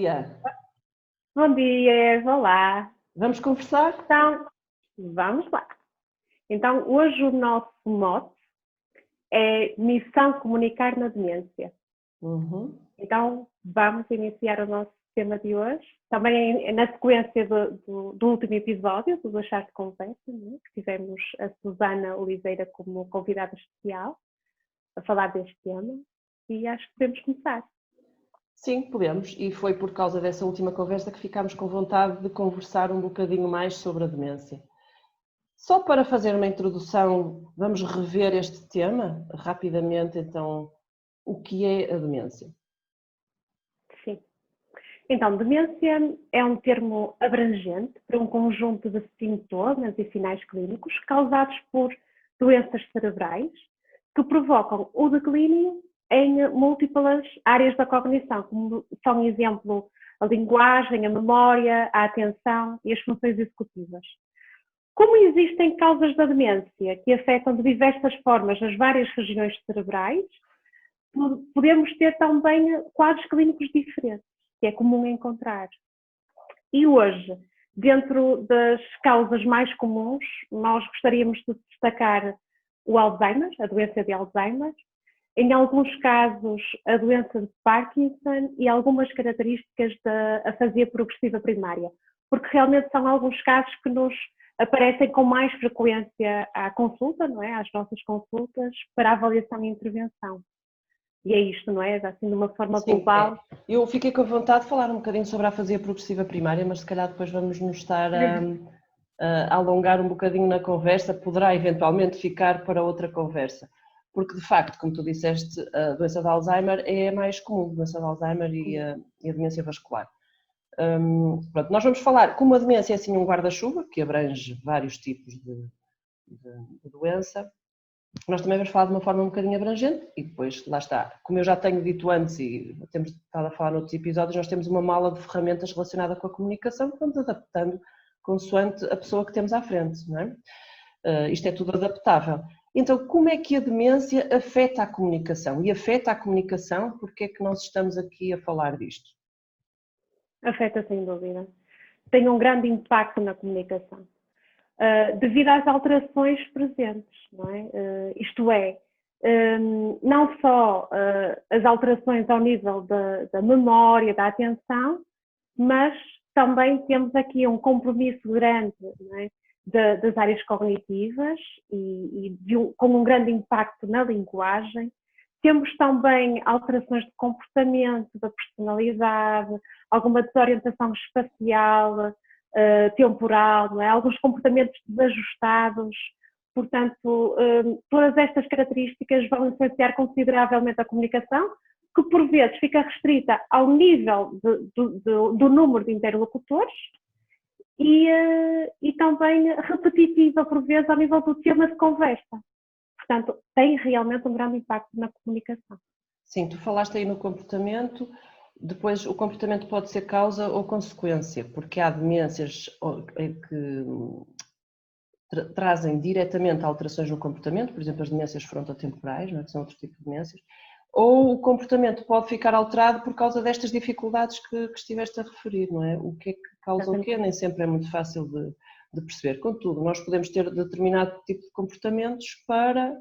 dia. Bom dia, olá. Vamos conversar? Então, vamos lá. Então, hoje o nosso mote é Missão Comunicar na Demência. Então, vamos iniciar o nosso tema de hoje. Também na sequência do último episódio, do Achar de Conversa, né? Que tivemos a Susana Oliveira como convidada especial a falar deste tema. E acho que podemos começar. Sim, podemos. E foi por causa dessa última conversa que ficámos com vontade de conversar um bocadinho mais sobre a demência. Só para fazer uma introdução, vamos rever este tema rapidamente, então, o que é a demência? Sim. Então, demência é um termo abrangente para um conjunto de sintomas e sinais clínicos causados por doenças cerebrais que provocam o declínio em múltiplas áreas da cognição, como são, exemplo, a linguagem, a memória, a atenção e as funções executivas. Como existem causas da demência que afetam de diversas formas as várias regiões cerebrais, podemos ter também quadros clínicos diferentes, que é comum encontrar. E hoje, dentro das causas mais comuns, nós gostaríamos de destacar o Alzheimer, a doença de Alzheimer, em alguns casos a doença de Parkinson e algumas características da afasia progressiva primária, porque realmente são alguns casos que nos aparecem com mais frequência à consulta, não é? Às nossas consultas, para avaliação e intervenção. E é isto, não é? Assim, de uma forma global. É. Eu fiquei com vontade de falar um bocadinho sobre a afasia progressiva primária, mas se calhar depois vamos nos estar a alongar um bocadinho na conversa, poderá eventualmente ficar para outra conversa. Porque, de facto, como tu disseste, a doença de Alzheimer é a mais comum, a doença de Alzheimer e a demência vascular. Pronto, nós vamos falar, como a demência é assim um guarda-chuva, que abrange vários tipos de doença, nós também vamos falar de uma forma um bocadinho abrangente e depois, lá está, como eu já tenho dito antes e temos estado a falar noutros episódios, nós temos uma mala de ferramentas relacionada com a comunicação que vamos adaptando consoante a pessoa que temos à frente, não é? Isto é tudo adaptável. Então, como é que a demência afeta a comunicação? E afeta a comunicação, porque é que nós estamos aqui a falar disto? Afeta, sem dúvida. Tem um grande impacto na comunicação. Devido às alterações presentes, não é? Isto é, não só as alterações ao nível da memória, da atenção, mas também temos aqui um compromisso grande, não é? Das áreas cognitivas com um grande impacto na linguagem. Temos também alterações de comportamento, da personalidade, alguma desorientação espacial, temporal, não é? Alguns comportamentos desajustados. Portanto, todas estas características vão influenciar consideravelmente a comunicação, que por vezes fica restrita ao nível do número de interlocutores e também repetitiva por vezes ao nível do tema de conversa. Portanto, tem realmente um grande impacto na comunicação. Sim, tu falaste aí no comportamento, depois o comportamento pode ser causa ou consequência, porque há demências que trazem diretamente alterações no comportamento, por exemplo as demências frontotemporais, não é? Que são outro tipo de demências, ou o comportamento pode ficar alterado por causa destas dificuldades que estiveste a referir, não é? O que é que causa o quê? Nem sempre é muito fácil de perceber. Contudo, nós podemos ter determinado tipo de comportamentos para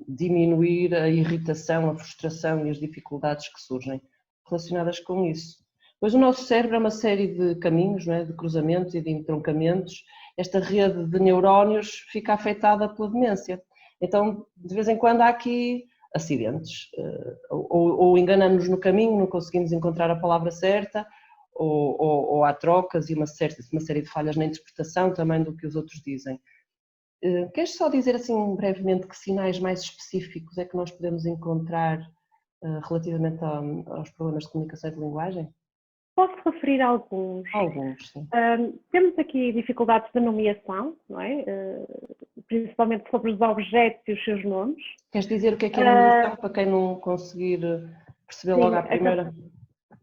diminuir a irritação, a frustração e as dificuldades que surgem relacionadas com isso. Pois o nosso cérebro é uma série de caminhos, não é? De cruzamentos e de entroncamentos. Esta rede de neurónios fica afetada pela demência. Então, de vez em quando há aqui acidentes, ou enganamos no caminho, não conseguimos encontrar a palavra certa, ou há trocas e uma série de falhas na interpretação também do que os outros dizem. Queres só dizer assim brevemente que sinais mais específicos é que nós podemos encontrar relativamente aos problemas de comunicação e de linguagem? Posso referir alguns. Alguns, sim. Temos aqui dificuldades de nomeação, não é? Principalmente sobre os objetos e os seus nomes. Queres dizer o que é nomeação para quem não conseguir perceber logo à primeira?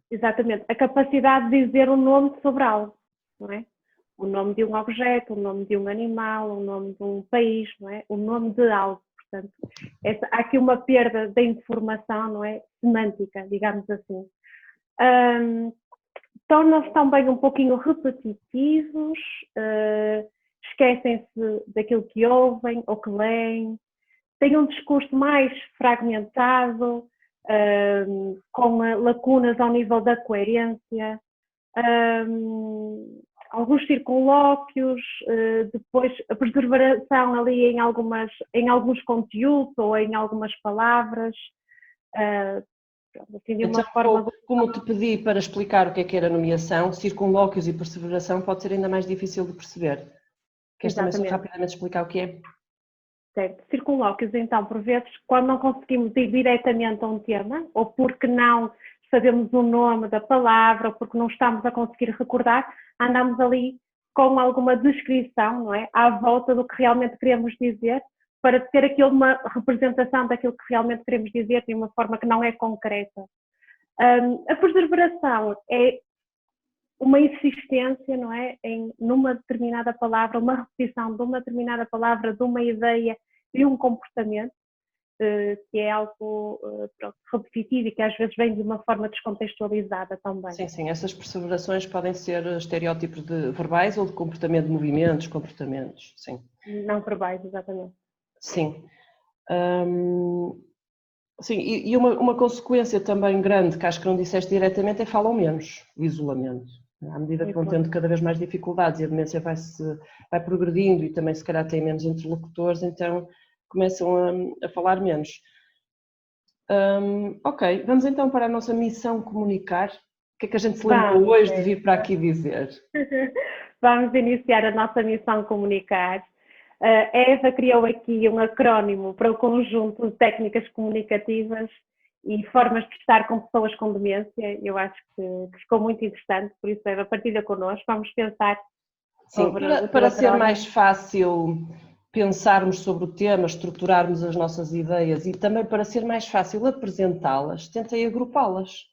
Exatamente, a capacidade de dizer um nome sobre algo, não é? O nome de um objeto, o nome de um animal, o nome de um país, não é? O nome de algo. Portanto, há aqui uma perda da informação, não é? Semântica, digamos assim. Tornam-se também um pouquinho repetitivos, esquecem-se daquilo que ouvem ou que leem, têm um discurso mais fragmentado, com lacunas ao nível da coerência, alguns circunlóquios, depois a perseveração ali em alguns conteúdos ou em algumas palavras. Assim, de uma forma... Como te pedi para explicar o que era nomeação, circunlóquios e perseveração pode ser ainda mais difícil de perceber. Queres também só rapidamente explicar o que é? Certo. Circunlóquios, então, por vezes, quando não conseguimos ir diretamente a um tema, ou porque não sabemos o nome da palavra, ou porque não estamos a conseguir recordar, andamos ali com alguma descrição, não é? À volta do que realmente queremos dizer, para ter aqui uma representação daquilo que realmente queremos dizer de uma forma que não é concreta. A perseveração é uma insistência, não é? Numa determinada palavra, uma repetição de uma determinada palavra, de uma ideia, de um comportamento, que é algo repetitivo e que às vezes vem de uma forma descontextualizada também. Sim, sim, essas perseverações podem ser estereótipos de verbais ou de comportamento, de movimentos, comportamentos, sim. Não verbais, exatamente. Sim. Sim, e uma consequência também grande, que acho que não disseste diretamente, é falam menos, o isolamento. À medida que vão tendo cada vez mais dificuldades e a demência vai progredindo e também se calhar têm menos interlocutores, então começam a falar menos. Ok, vamos então para a nossa missão comunicar. O que é que a gente se lembrou hoje de vir para aqui dizer? Vamos iniciar a nossa missão comunicar. A Eva criou aqui um acrónimo para o conjunto de técnicas comunicativas e formas de estar com pessoas com demência. Eu acho que ficou muito interessante, por isso, Eva, partilha connosco. Vamos pensar sobre para ser mais fácil pensarmos sobre o tema, estruturarmos as nossas ideias e também para ser mais fácil apresentá-las, tentei agrupá-las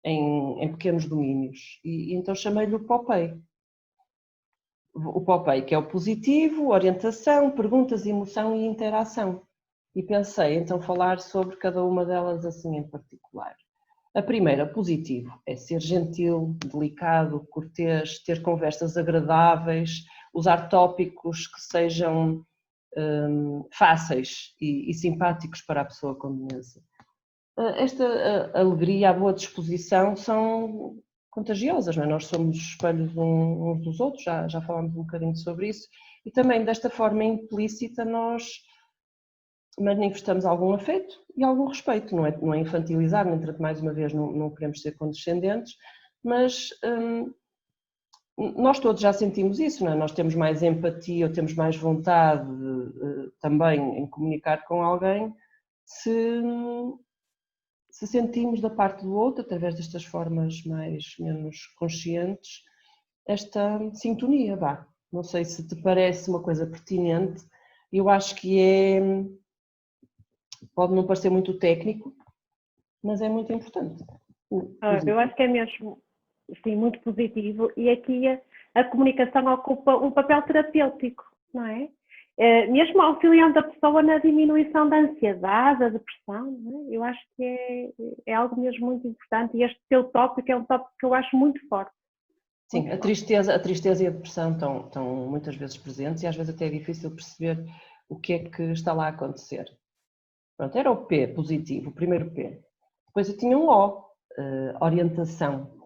em pequenos domínios e então chamei-lhe o POPEI. O POPEI, que é o positivo, orientação, perguntas, emoção e interação. E pensei então falar sobre cada uma delas assim em particular. A primeira, positivo, é ser gentil, delicado, cortês, ter conversas agradáveis, usar tópicos que sejam fáceis e simpáticos para a pessoa com demência. Esta alegria, a boa disposição são contagiosas, não é? Nós somos espelhos uns dos outros, já falámos um bocadinho sobre isso, e também desta forma implícita nós manifestamos algum afeto e algum respeito, não é infantilizar, nem mais uma vez não queremos ser condescendentes, mas nós todos já sentimos isso, não é? Nós temos mais empatia ou temos mais vontade também em comunicar com alguém se sentimos da parte do outro, através destas formas menos conscientes, esta sintonia, vá. Não sei se te parece uma coisa pertinente, eu acho que pode não parecer muito técnico, mas é muito importante. Eu acho que é mesmo, sim, muito positivo e aqui a comunicação ocupa um papel terapêutico, não é? Mesmo auxiliando a pessoa na diminuição da ansiedade, da depressão, não é? Eu acho que é algo mesmo muito importante e este teu tópico é um tópico que eu acho muito forte. Sim, a tristeza e a depressão estão muitas vezes presentes e às vezes até é difícil perceber o que é que está lá a acontecer. Pronto, era o P, positivo, o primeiro P. Depois eu tinha um O, orientação.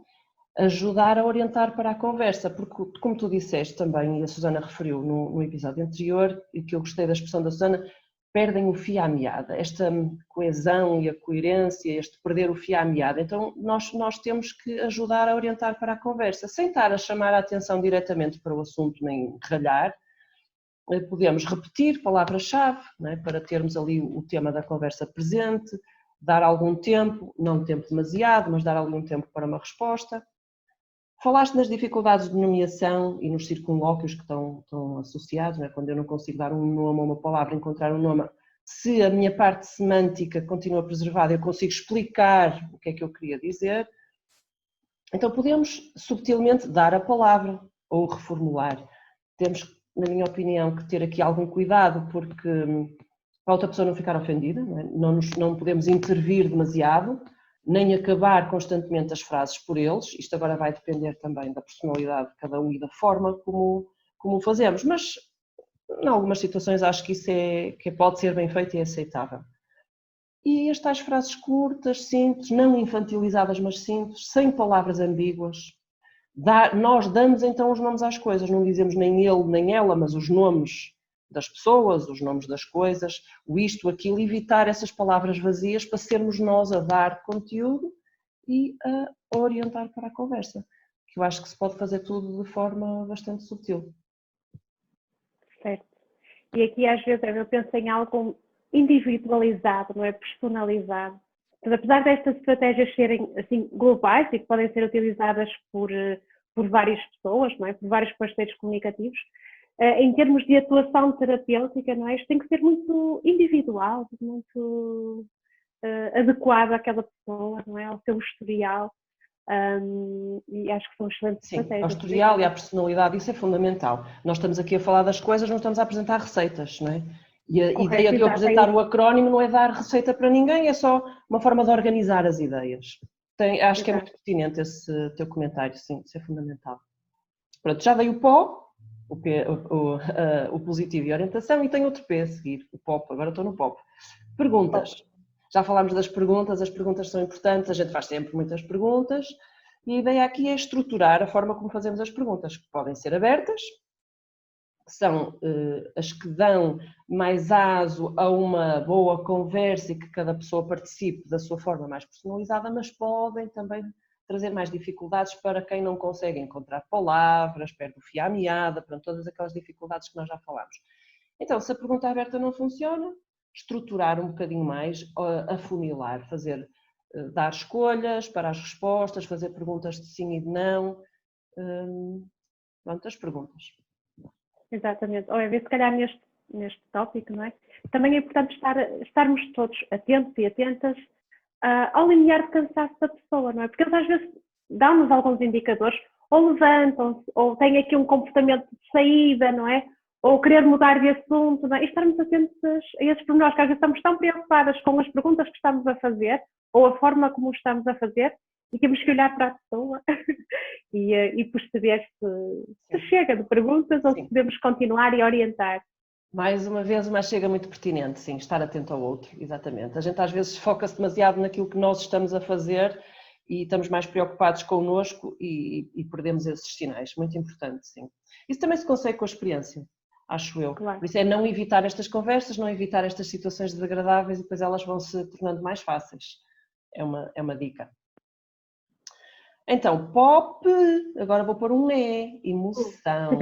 Ajudar a orientar para a conversa, porque como tu disseste também, e a Susana referiu no episódio anterior, e que eu gostei da expressão da Susana, perdem o fio à meada, esta coesão e a coerência, este perder o fio à meada. Então nós temos que ajudar a orientar para a conversa, sem estar a chamar a atenção diretamente para o assunto, nem ralhar. Podemos repetir palavras-chave, não é? Para termos ali o tema da conversa presente, dar algum tempo, não tempo demasiado, mas dar algum tempo para uma resposta. Falaste nas dificuldades de nomeação e nos circunlóquios que estão associados, não é? Quando eu não consigo dar um nome a uma palavra, encontrar um nome, se a minha parte semântica continua preservada, eu consigo explicar o que é que eu queria dizer, então podemos subtilmente dar a palavra ou reformular. Temos, na minha opinião, que ter aqui algum cuidado porque a outra pessoa não ficar ofendida, não é? Não podemos intervir demasiado, nem acabar constantemente as frases por eles. Isto agora vai depender também da personalidade de cada um e da forma como o fazemos, mas em algumas situações acho que isso pode ser bem feito e é aceitável. E as tais frases curtas, simples, não infantilizadas, mas simples, sem palavras ambíguas. Nós damos então os nomes às coisas, não dizemos nem ele nem ela, mas os nomes das pessoas, os nomes das coisas, o isto, aquilo, evitar essas palavras vazias para sermos nós a dar conteúdo e a orientar para a conversa, que eu acho que se pode fazer tudo de forma bastante sutil. Certo. E aqui às vezes eu penso em algo individualizado, não é? Personalizado. Mas apesar destas estratégias serem assim globais e que podem ser utilizadas por várias pessoas, não é? Por vários parceiros comunicativos, em termos de atuação terapêutica, não é? Isto tem que ser muito individual, muito adequado àquela pessoa, não é? Ao seu historial. E acho que são excelentes estratégias. Ao historial e à personalidade, isso é fundamental. Nós estamos aqui a falar das coisas, não estamos a apresentar receitas, não é? E a ideia de eu apresentar o acrónimo não é dar receita para ninguém, é só uma forma de organizar as ideias. Acho que é muito pertinente esse teu comentário, sim, isso é fundamental. Pronto, já dei o PO, o positivo e a orientação, e tenho outro P a seguir, o POP, agora estou no POP. Perguntas. Já falámos das perguntas, as perguntas são importantes, a gente faz sempre muitas perguntas, e a ideia aqui é estruturar a forma como fazemos as perguntas, que podem ser abertas, que são as que dão mais aso a uma boa conversa e que cada pessoa participe da sua forma mais personalizada, mas podem também trazer mais dificuldades para quem não consegue encontrar palavras, perde o fio à meada, para todas aquelas dificuldades que nós já falámos. Então, se a pergunta aberta não funciona, estruturar um bocadinho mais, afunilar, dar escolhas para as respostas, fazer perguntas de sim e de não, pronto, as perguntas. Exatamente. Olha, se calhar neste tópico, não é? Também é importante estarmos todos atentos e atentas ao limiar de cansaço da pessoa, não é? Porque eles às vezes dão-nos alguns indicadores, ou levantam-se, ou têm aqui um comportamento de saída, não é? Ou querer mudar de assunto, não é? E estarmos atentos a esses pormenores, que às vezes estamos tão preocupadas com as perguntas que estamos a fazer, ou a forma como estamos a fazer, e temos que olhar para a pessoa e perceber se chega de perguntas ou se podemos continuar e orientar. Mais uma vez, uma chega muito pertinente, sim, estar atento ao outro, exatamente. A gente às vezes foca-se demasiado naquilo que nós estamos a fazer e estamos mais preocupados connosco e perdemos esses sinais, muito importante, sim. Isso também se consegue com a experiência, acho eu. Claro. Por isso é não evitar estas conversas, não evitar estas situações desagradáveis e depois elas vão se tornando mais fáceis. É uma dica. Então, POP, agora vou pôr um E, emoção.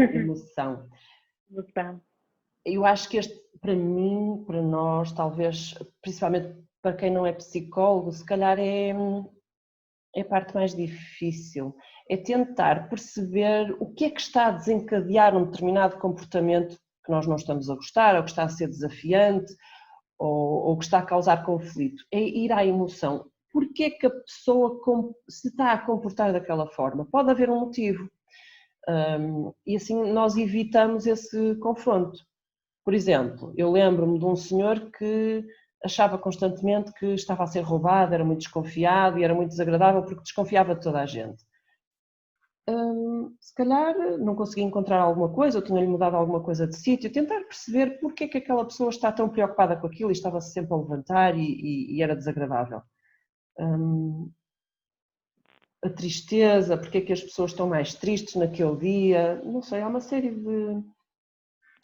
Eu acho que este, para mim, para nós, talvez, principalmente para quem não é psicólogo, se calhar é a parte mais difícil. É tentar perceber o que é que está a desencadear um determinado comportamento que nós não estamos a gostar, ou que está a ser desafiante, ou que está a causar conflito. É ir à emoção. Porquê é que a pessoa se está a comportar daquela forma? Pode haver um motivo. E assim nós evitamos esse confronto. Por exemplo, eu lembro-me de um senhor que achava constantemente que estava a ser roubado, era muito desconfiado e era muito desagradável porque desconfiava de toda a gente. Se calhar não conseguia encontrar alguma coisa, ou tinha-lhe mudado alguma coisa de sítio, tentar perceber porque é que aquela pessoa está tão preocupada com aquilo e estava-se sempre a levantar e era desagradável. A tristeza, porque é que as pessoas estão mais tristes naquele dia, não sei, há uma série de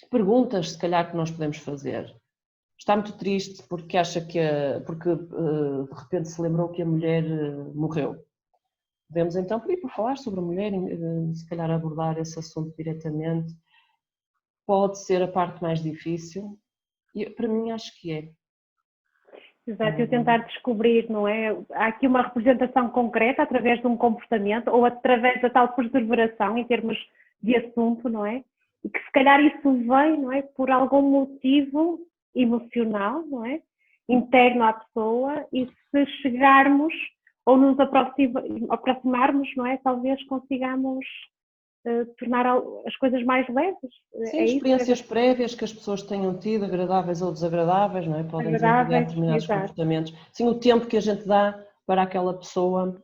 perguntas, se calhar, que nós podemos fazer. Está muito triste porque acha porque de repente se lembrou que a mulher morreu. Podemos então pedir para falar sobre a mulher, se calhar abordar esse assunto diretamente. Pode ser a parte mais difícil e para mim acho que é. Exato, eu tentar descobrir, não é? Há aqui uma representação concreta através de um comportamento ou através da tal perseveração em termos de assunto, não é? E que se calhar isso vem, não é? Por algum motivo emocional, não é? Interno à pessoa, e se chegarmos ou nos aproximarmos, não é? Talvez consigamos tornar as coisas mais leves. Sim, experiências prévias que as pessoas tenham tido, agradáveis ou desagradáveis, não é? Podem desencadear determinados comportamentos. Sim, o tempo que a gente dá para aquela pessoa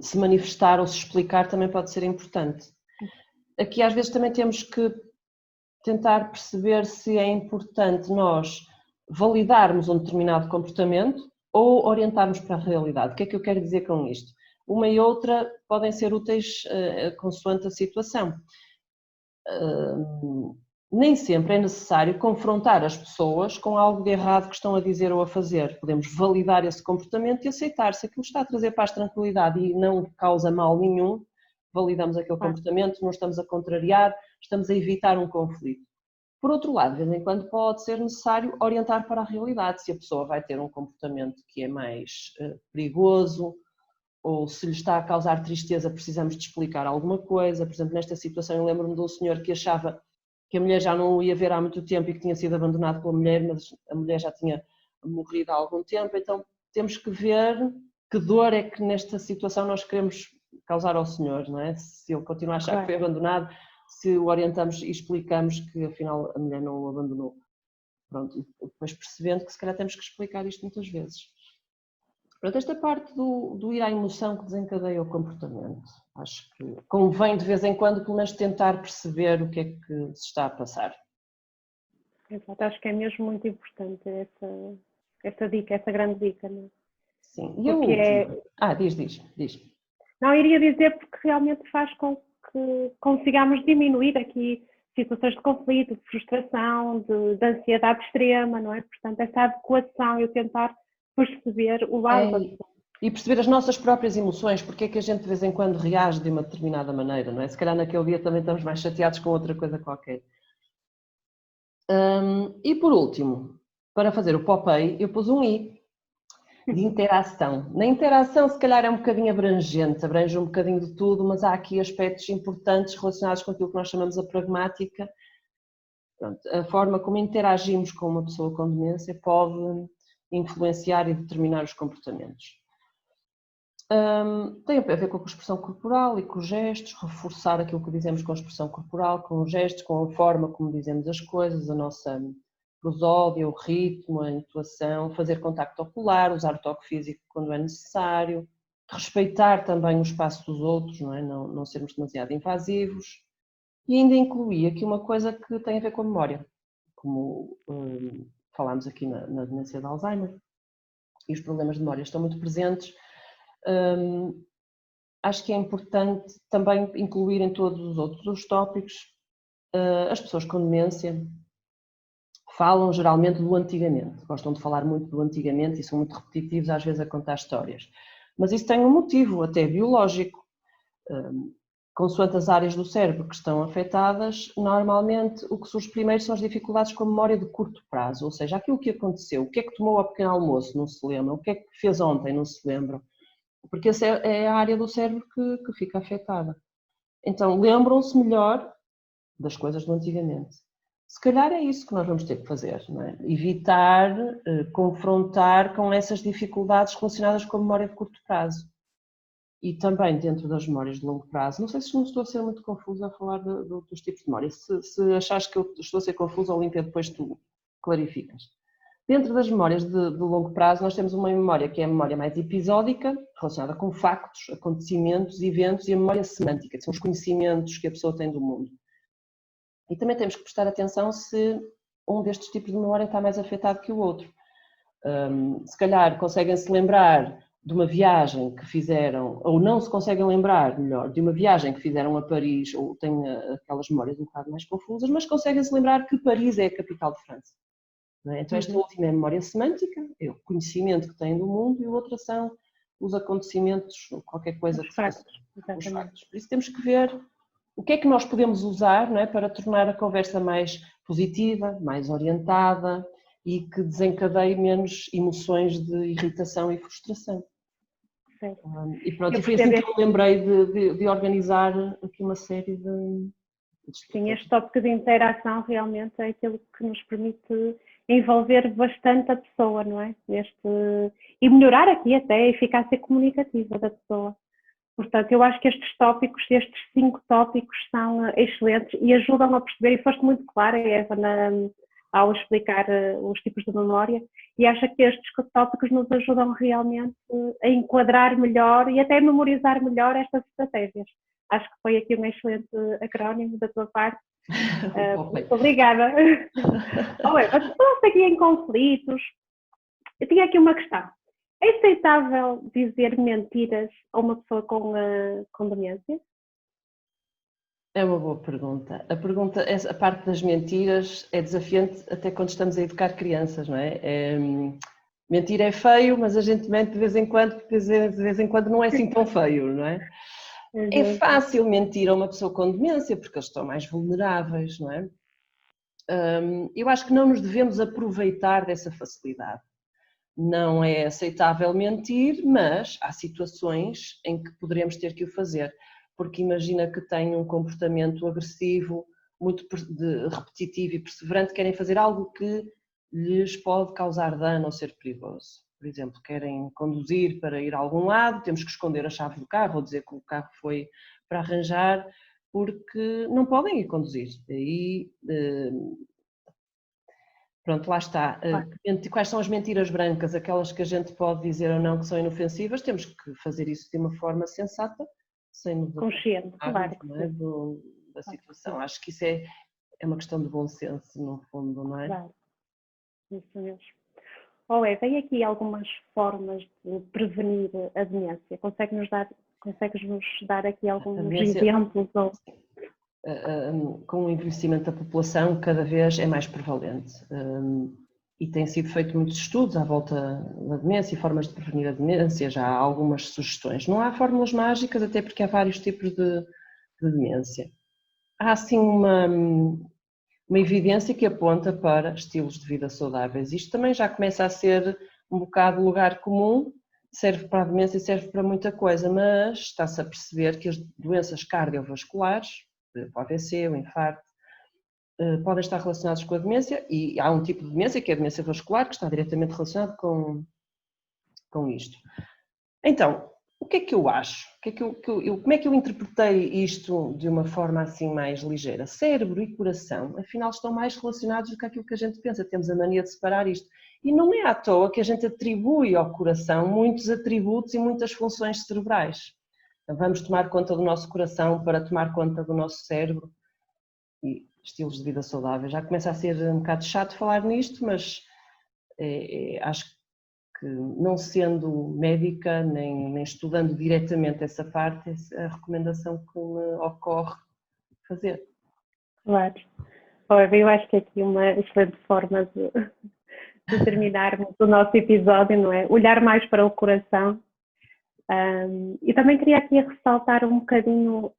se manifestar ou se explicar também pode ser importante. Aqui às vezes também temos que tentar perceber se é importante nós validarmos um determinado comportamento ou orientarmos para a realidade. O que é que eu quero dizer com isto? Uma e outra podem ser úteis consoante a situação. Nem sempre é necessário confrontar as pessoas com algo de errado que estão a dizer ou a fazer. Podemos validar esse comportamento e aceitar. Se aquilo está a trazer paz, tranquilidade e não causa mal nenhum, validamos aquele comportamento, não estamos a contrariar, estamos a evitar um conflito. Por outro lado, de vez em quando pode ser necessário orientar para a realidade, se a pessoa vai ter um comportamento que é mais perigoso ou se lhe está a causar tristeza, precisamos de explicar alguma coisa. Por exemplo, nesta situação eu lembro-me de um senhor que achava que a mulher já não o ia ver há muito tempo e que tinha sido abandonado pela mulher, mas a mulher já tinha morrido há algum tempo, então temos que ver que dor é que nesta situação nós queremos causar ao senhor, não é? Se ele continua a achar que foi abandonado, se o orientamos e explicamos que afinal a mulher não o abandonou. Pronto, depois percebendo que se calhar temos que explicar isto muitas vezes. Pronto, esta parte do ir à emoção que desencadeia o comportamento, acho que convém de vez em quando pelo menos tentar perceber o que é que se está a passar. Exato, acho que é mesmo muito importante essa dica, essa grande dica, não é? Sim, e porque diz. Não, iria dizer porque realmente faz com que consigamos diminuir aqui situações de conflito, de frustração, de ansiedade extrema, não é? Portanto, essa adequação e o tentar perceber o lado da pessoa. E perceber as nossas próprias emoções, porque é que a gente de vez em quando reage de uma determinada maneira, não é? Se calhar naquele dia também estamos mais chateados com outra coisa qualquer. E por último, para fazer o Popeye, eu pus um I, de interação. Na interação se calhar é um bocadinho abrangente, abrange um bocadinho de tudo, mas há aqui aspectos importantes relacionados com aquilo que nós chamamos a pragmática. Pronto, a forma como interagimos com uma pessoa com demência pode influenciar e determinar os comportamentos. Tem a ver com a expressão corporal e com os gestos, reforçar aquilo que dizemos com a expressão corporal, com os gestos, com a forma como dizemos as coisas, a nossa prosódia, o ritmo, a entoação, fazer contacto ocular, usar o toque físico quando é necessário, respeitar também o espaço dos outros, não é? Não sermos demasiado invasivos, e ainda incluir aqui uma coisa que tem a ver com a memória, como falámos aqui na demência de Alzheimer, e os problemas de memória estão muito presentes. Acho que é importante também incluir em todos os outros tópicos as pessoas com demência falam geralmente do antigamente, gostam de falar muito do antigamente e são muito repetitivos às vezes a contar histórias, mas isso tem um motivo até biológico. Consoante as áreas do cérebro que estão afetadas, normalmente o que surge primeiro são as dificuldades com a memória de curto prazo, ou seja, aquilo que aconteceu, o que é que tomou ao pequeno almoço, não se lembra, o que é que fez ontem, não se lembra, porque essa é a área do cérebro que fica afetada. Então, lembram-se melhor das coisas do antigamente. Se calhar é isso que nós vamos ter que fazer, não é? Evitar confrontar com essas dificuldades relacionadas com a memória de curto prazo. E também dentro das memórias de longo prazo, não sei se não estou a ser muito confusa a falar dos tipos de memória, se achares que eu estou a ser confusa, Olímpia, depois tu clarificas. Dentro das memórias de longo prazo, nós temos uma memória que é a memória mais episódica, relacionada com factos, acontecimentos, eventos, e a memória semântica, que são os conhecimentos que a pessoa tem do mundo. E também temos que prestar atenção se um destes tipos de memória está mais afetado que o outro. Se calhar conseguem-se lembrar de uma viagem que fizeram, ou não se conseguem lembrar, melhor, de uma viagem que fizeram a Paris, ou têm aquelas memórias um bocado mais confusas, mas conseguem-se lembrar que Paris é a capital de França. Não é? Então esta última é a memória semântica, é o conhecimento que têm do mundo, e a outra são os acontecimentos, qualquer coisa que se faça. Os factos. Por isso temos que ver o que é que nós podemos usar, não é, para tornar a conversa mais positiva, mais orientada, e que desencadeie menos emoções de irritação e frustração. E pronto, e foi assim que eu me lembrei de organizar aqui uma série de... Sim, este tópico de interação realmente é aquilo que nos permite envolver bastante a pessoa, não é? E melhorar aqui até a eficácia comunicativa da pessoa. Portanto, eu acho que estes 5 tópicos são excelentes e ajudam a perceber, e foste muito clara, Eva, ao explicar os tipos de memória, e acho que estes tópicos nos ajudam realmente a enquadrar melhor e até a memorizar melhor estas estratégias. Acho que foi aqui um excelente acrónimo da tua parte. Muito obrigada. Mas falaste aqui em conflitos. Eu tinha aqui uma questão. É aceitável dizer mentiras a uma pessoa com demência? É uma boa pergunta. A parte das mentiras é desafiante até quando estamos a educar crianças, não é? Mentir é feio, mas a gente mente de vez em quando, porque de vez em quando não é assim tão feio, não é? É fácil mentir a uma pessoa com demência, porque eles estão mais vulneráveis, não é? Eu acho que não nos devemos aproveitar dessa facilidade. Não é aceitável mentir, mas há situações em que poderemos ter que o fazer, porque imagina que têm um comportamento agressivo, muito repetitivo e perseverante, querem fazer algo que lhes pode causar dano ou ser perigoso. Por exemplo, querem conduzir para ir a algum lado, temos que esconder a chave do carro ou dizer que o carro foi para arranjar, porque não podem ir conduzir. Aí, pronto, lá está. Quais são as mentiras brancas, aquelas que a gente pode dizer ou não que são inofensivas? Temos que fazer isso de uma forma sensata, sem nos consciente, claro, da situação. Acho que isso é uma questão de bom senso, no fundo, não é? Claro, isso mesmo. Tem aqui algumas formas de prevenir a demência. Consegues-nos dar aqui alguns exemplos? Com o envelhecimento da população, cada vez é mais prevalente. E têm sido feitos muitos estudos à volta da demência e formas de prevenir a demência, já há algumas sugestões. Não há fórmulas mágicas, até porque há vários tipos de demência. Há sim uma evidência que aponta para estilos de vida saudáveis. Isto também já começa a ser um bocado lugar comum, serve para a demência e serve para muita coisa, mas está-se a perceber que as doenças cardiovasculares, o AVC, o infarto, podem estar relacionados com a demência, e há um tipo de demência, que é a demência vascular, que está diretamente relacionado com isto. Então, o que é que eu acho? Como é que eu interpretei isto de uma forma assim mais ligeira? Cérebro e coração, afinal, estão mais relacionados do que aquilo que a gente pensa. Temos a mania de separar isto. E não é à toa que a gente atribui ao coração muitos atributos e muitas funções cerebrais. Então, vamos tomar conta do nosso coração para tomar conta do nosso cérebro. E estilos de vida saudáveis. Já começa a ser um bocado chato falar nisto, mas acho que não sendo médica, nem estudando diretamente essa parte, é a recomendação que me ocorre fazer. Claro. Eu acho que aqui uma excelente forma de terminarmos o nosso episódio, não é? Olhar mais para o coração. E também queria aqui ressaltar um bocadinho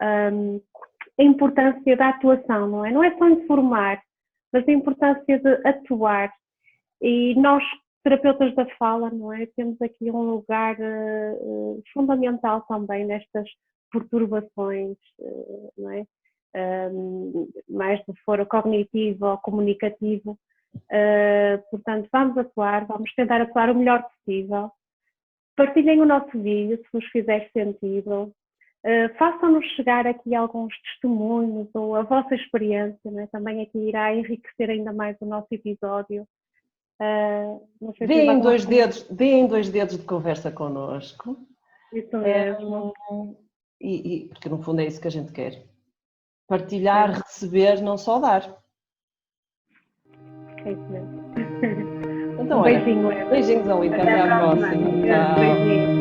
a importância da atuação, não é? Não é só informar, mas a importância de atuar. E nós, terapeutas da fala, não é? Temos aqui um lugar fundamental também nestas perturbações, não é? Mais de foro cognitivo ou comunicativo. Portanto, vamos atuar, vamos tentar atuar o melhor possível. Partilhem o nosso vídeo, se vos fizer sentido. Façam-nos chegar aqui alguns testemunhos ou a vossa experiência, né? Também aqui irá enriquecer ainda mais o nosso episódio. Deem dois dedos de conversa connosco. Isso mesmo. Porque no fundo é isso que a gente quer. Partilhar, receber, não só dar. É isso mesmo. Então, beijinhos ali, até à próxima. Beijinho.